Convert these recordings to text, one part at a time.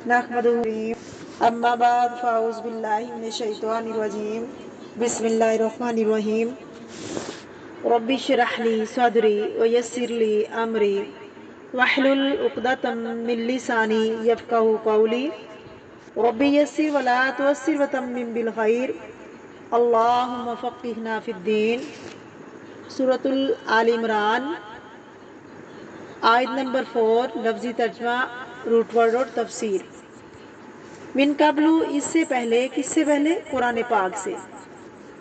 नहमदुहु अम्मा बाद फ़ाऊज़ बिल्लाहि मिनश्शैतानिर्रजीम बिस्मिल्लाहिर्रहमानिर्रहीम रब्बि इश्रह ली सदरी व यस्सिर ली अमरी वहलुल उक़दतम मिन लिसानी यफ़क़हू क़ौली रब्बि यस्सिर व ला तुअस्सिर व तम्मिम बिल खैर अल्लाहुम्मा फ़क़्हिना फ़िद्दीन। सूरतुल आल इमरान आयत नंबर 4, लफ्ज़ी तर्जमा, रूट वर्ड और तफसीर। मिन कबलू, इससे पहले, किससे पहले? कुरान पाक से।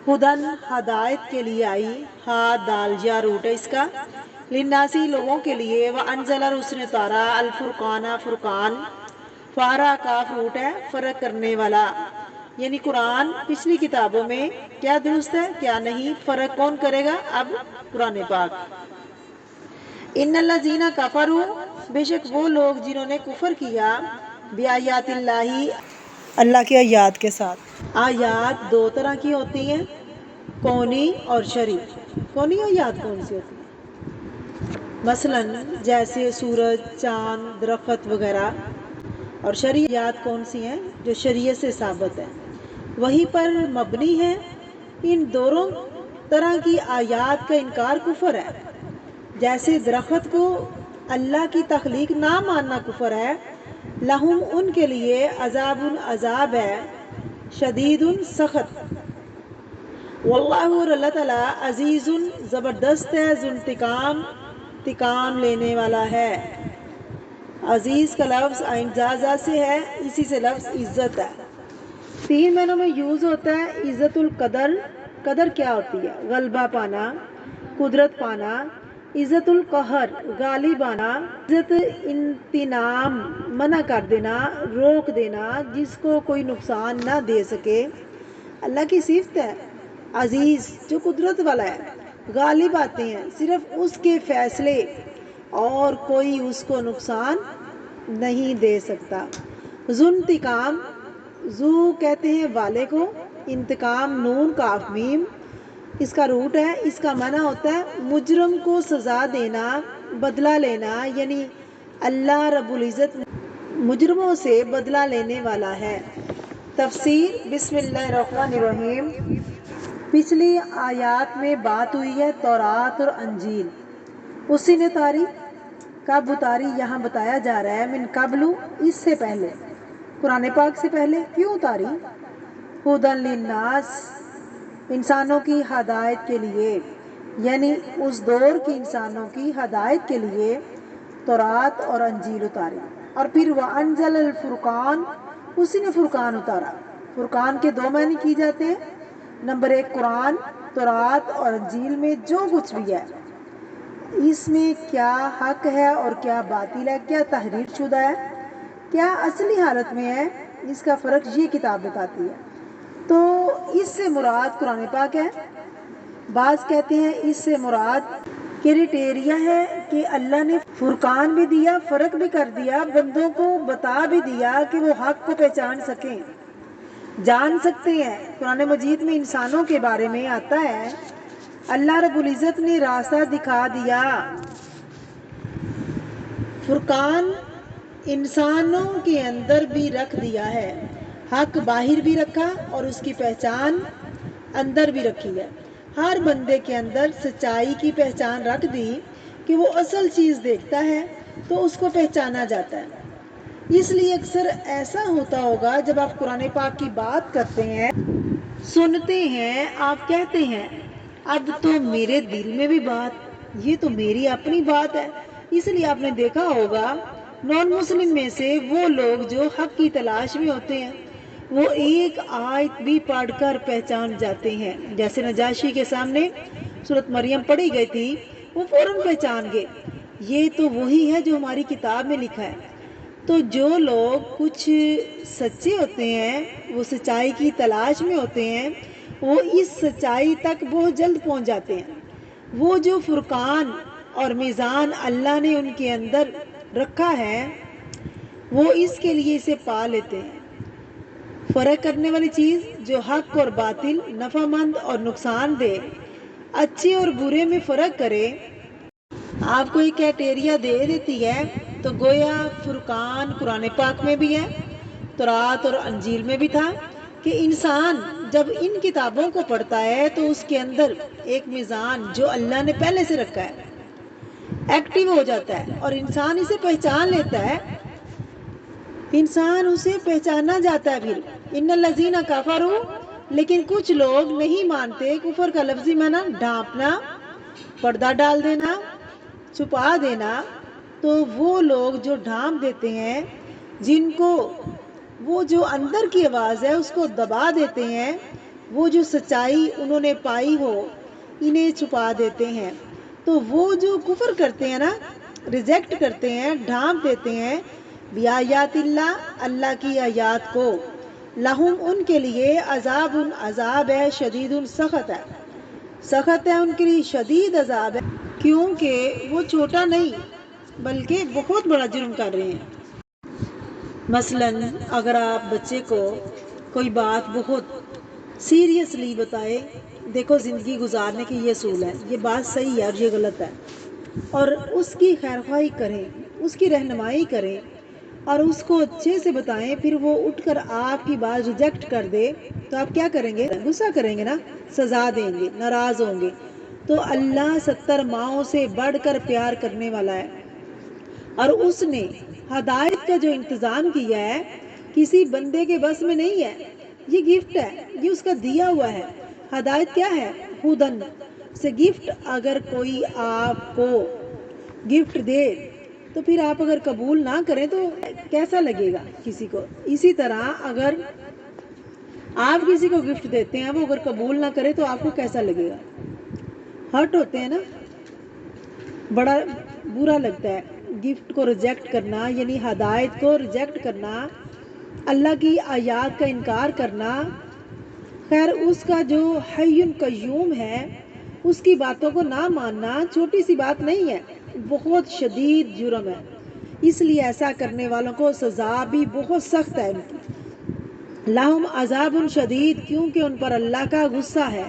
हुदन, हदायत के लिए आई, हा दाल या रूट है इसका। लिन्नासी, लोगों के लिए। व अनज़ला, उसने उतारा, अल फुरकाना, फुरकान। फारा काफ रूट है, फ़र्क करने वाला। यानी कुरान पिछली किताबों में क्या दुरुस्त है क्या नहीं, फ़र्क कौन करेगा? अब कुरान पाक। इन्नल्लज़ीना कफ़रू, बेशक वो लोग जिन्होंने कुफर किया, बिआयातिल्लाही, अल्लाह की आयात के साथ। आयात दो तरह की होती हैं, कौनी और शरई। कौनी आयात कौन सी होती है? मसलन जैसे सूरज, चांद, दरख्त वगैरह। और शरई आयात कौन सी हैं? जो शरीयत से साबित है, वही पर मबनी है। इन दोनों तरह की आयात का इनकार कुफर है। जैसे दरख्त को अल्लाह की तख्लीक ना मानना कुफर है। लहुम, उनके लिए, अजाबुन, अजाब है, शदीदुन, सख्त। वल्लाहु, और अल्लाह ताला, अजीजुन, ज़बरदस्त है, ज़ुन्तिकाम, इंतकाम लेने वाला है। अजीज़ का लफ्ज़ आइन जाजा से है, इसी से लफ्ज़ इज़्ज़त है। 3 महीनों में यूज़ होता है। इज़्ज़तुल कदर, कदर क्या होती है? गलबा पाना, कुदरत पाना। इज़्ज़तुल कहर, गालिब आना। इज़्ज़त इंतनाम, मना कर देना, रोक देना, जिसको कोई नुकसान ना दे सके। अल्लाह की सिफ़त है। अजीज़, जो कुदरत वाला है, गालिब आते हैं, सिर्फ उसके फैसले, और कोई उसको नुकसान नहीं दे सकता। ज़ुन्तिकाम, जू कहते हैं वाले को, इंतकाम नून काफ मीम इसका रूट है। इसका माना होता है मुजरम को सज़ा देना, बदला लेना। यानी अल्लाह रब्बुल इज़्ज़त मुजरमों से बदला लेने वाला है। तफसीर, बिस्मिल्लाहिर्रहमानिर्रहीम। पिछली आयात में बात हुई है तौरात और अंजील, उसी ने उतारी। कब उतारी यहाँ बताया जा रहा है। मिन कबलू, इससे पहले, कुरान पाक से पहले। क्यों उतारी? हुदन लिन्नास, इंसानों की हदायत के लिए, यानी उस दौर के इंसानों की हदायत के लिए तौरात और अंजील उतारी। और फिर वह अनज़ल अल फुरकान, उसी ने फुरकान उतारा। फुरकान के 2 मायने की जाते हैं। नंबर 1, कुरान, तौरात और अंजील में जो कुछ भी है, इसमें क्या हक है और क्या बातिल है, क्या तहरीर शुदा है, क्या असली हालत में है, इसका फ़र्क ये किताब बताती है। तो इससे मुराद कुरान पाक है। बाज़ कहते हैं इससे मुराद क्राइटेरिया है कि अल्लाह ने फुरकान भी दिया, फ़र्क भी कर दिया, बंदों को बता भी दिया कि वो हक को पहचान सकें, जान सकते हैं। कुरान मजीद में इंसानों के बारे में आता है, अल्लाह रब्बुल इज़्ज़त ने रास्ता दिखा दिया। फुरकान इंसानों के अंदर भी रख दिया है, हक बाहर भी रखा और उसकी पहचान अंदर भी रखी है। हर बंदे के अंदर सच्चाई की पहचान रख दी कि वो असल चीज़ देखता है तो उसको पहचाना जाता है। इसलिए अक्सर ऐसा होता होगा, जब आप कुरान पाक की बात करते हैं, सुनते हैं, आप कहते हैं अब तो मेरे दिल में भी बात, ये तो मेरी अपनी बात है। इसलिए आपने देखा होगा नॉन मुस्लिम में से वो लोग जो हक की तलाश में होते हैं, वो एक आयत भी पढ़कर पहचान जाते हैं। जैसे नजाशी के सामने सूरत मरियम पढ़ी गई थी, वो फौरन पहचान गए, ये तो वही है जो हमारी किताब में लिखा है। तो जो लोग कुछ सच्चे होते हैं, वो सच्चाई की तलाश में होते हैं, वो इस सच्चाई तक बहुत जल्द पहुंच जाते हैं। वो जो फुरकान और मीज़ान अल्लाह ने उनके अंदर रखा है, वो इसके लिए इसे पा लेते हैं। फ़र्क करने वाली चीज़ जो हक और बातिल, नफ़ामंद और नुकसानदेह, अच्छे और बुरे में फ़र्क करे, आपको एक क्राइटेरिया दे देती है। तो गोया फुरकान कुरान पाक में भी है تورات اور انجیل میں بھی تھا کہ انسان جب ان کتابوں کو پڑھتا ہے تو اس کے اندر ایک میزان جو اللہ نے پہلے سے رکھا ہے ایکٹیو ہو جاتا ہے اور انسان اسے پہچان لیتا ہے، انسان اسے پہچانا جاتا ہے۔ پھر ان الذین کفروا، لیکن کچھ لوگ نہیں مانتے۔ کفر کا لفظی معنی ڈھانپنا، پردہ ڈال دینا، چھپا دینا۔ تو وہ لوگ جو ڈھانپ دیتے ہیں، جن کو وہ جو اندر کی آواز ہے اس کو دبا دیتے ہیں، وہ جو سچائی انہوں نے پائی ہو انہیں چھپا دیتے ہیں۔ تو وہ جو کفر کرتے ہیں نا، ریجیکٹ کرتے ہیں، ڈھانپ دیتے ہیں بیایات اللہ، اللہ کی آیات کو، لہم ان کے لیے عذاب، عذاب ہے، شدید سخت ہے، سخت ہے ان کے لیے، شدید عذاب ہے، کیونکہ وہ چھوٹا نہیں بلکہ بہت بڑا جرم کر رہے ہیں۔ مثلاً اگر آپ بچے کو کوئی بات بہت سیریسلی بتائے، دیکھو زندگی گزارنے کی یہ اصول ہے، یہ بات صحیح ہے اور یہ غلط ہے، اور اس کی خیرخواہی کریں، اس کی رہنمائی کریں اور اس کو اچھے سے بتائیں، پھر وہ اٹھ کر آپ کی بات ریجیکٹ کر دے تو آپ کیا کریں گے؟ غصہ کریں گے نا، سزا دیں گے، ناراض ہوں گے۔ تو اللہ 70 ماؤں سے بڑھ کر پیار کرنے والا ہے، اور اس نے ہدایت کا جو انتظام کیا ہے کسی بندے کے بس میں نہیں ہے، یہ گفٹ ہے، یہ اس کا دیا ہوا ہے۔ ہدایت کیا ہے؟ ہدن سے گفٹ۔ اگر کوئی آپ کو گفٹ دے تو پھر آپ اگر قبول نہ کریں تو کیسا لگے گا کسی کو؟ اسی طرح اگر آپ کسی کو گفٹ دیتے ہیں، وہ اگر قبول نہ کرے تو آپ کو کیسا لگے گا؟ ہرٹ ہوتے ہیں نا، بڑا برا لگتا ہے۔ گفٹ کو ریجیکٹ کرنا یعنی ہدایت کو ریجیکٹ کرنا، اللہ کی آیات کا انکار کرنا، خیر اس کا جو حی قیوم ہے اس کی باتوں کو نہ ماننا چھوٹی سی بات نہیں ہے، بہت شدید جرم ہے۔ اس لیے ایسا کرنے والوں کو سزا بھی بہت سخت ہے ان کی۔ لہم عذاب شدید، کیونکہ ان پر اللہ کا غصہ ہے،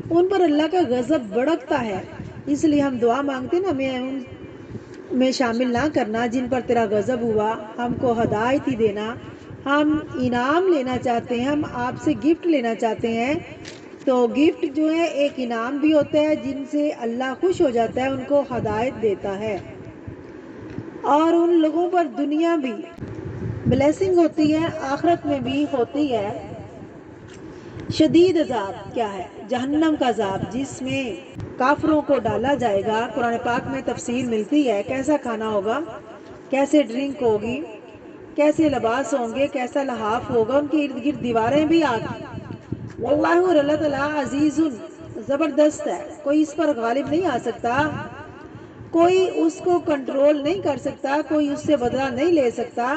ان پر اللہ کا غضب بھڑکتا ہے۔ اس لیے ہم دعا مانگتے نا، ہمیں ان میں شامل نہ کرنا جن پر تیرا غضب ہوا، ہم کو ہدایت ہی دینا، ہم انعام لینا چاہتے ہیں، ہم آپ سے گفٹ لینا چاہتے ہیں۔ تو گفٹ جو ہے ایک انعام بھی ہوتا ہے، جن سے اللہ خوش ہو جاتا ہے، ان کو ہدایت دیتا ہے، اور ان لوگوں پر دنیا بھی بلیسنگ ہوتی ہے، آخرت میں بھی ہوتی ہے۔ شدید عذاب کیا ہے؟ جہنم کا عذاب، جس میں کافروں کو ڈالا جائے گا۔ قرآن پاک میں تفصیل ملتی ہے کیسا کھانا ہوگا، کیسے ڈرنک ہوگی، کیسے لباس ہوں گے، کیسا لحاف ہوگا، ان کے ارد گرد دیواریں بھی آگ کی۔ واللہ اور اللہ تعالیٰ عزیز زبردست ہے، کوئی اس پر غالب نہیں آ سکتا، کوئی اس کو کنٹرول نہیں کر سکتا، کوئی اس سے بدلہ نہیں لے سکتا،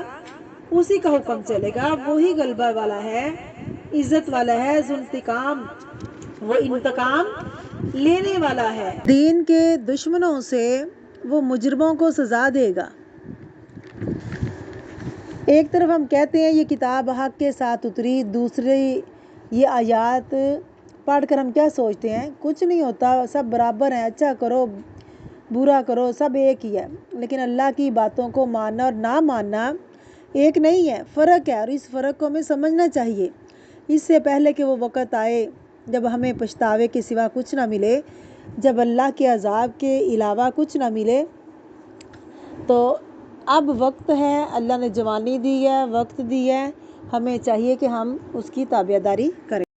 اسی کا حکم چلے گا، وہی غلبہ والا ہے، عزت والا ہے، ذو انتقام، وہ انتقام لینے والا ہے۔ دین کے دشمنوں سے وہ مجرموں کو سزا دے گا۔ ایک طرف ہم کہتے ہیں یہ کتاب حق کے ساتھ اتری، دوسری یہ آیات پڑھ کر ہم کیا سوچتے ہیں؟ کچھ نہیں ہوتا، سب برابر ہیں، اچھا کرو برا کرو سب ایک ہی ہے۔ لیکن اللہ کی باتوں کو ماننا اور نہ ماننا ایک نہیں ہے، فرق ہے، اور اس فرق کو ہمیں سمجھنا چاہیے، اس سے پہلے کہ وہ وقت آئے جب ہمیں پچھتاوے کے سوا کچھ نہ ملے، جب اللہ کے عذاب کے علاوہ کچھ نہ ملے۔ تو اب وقت ہے، اللہ نے جوانی دی ہے، وقت دی ہے، ہمیں چاہیے کہ ہم اس کی تابعداری کریں۔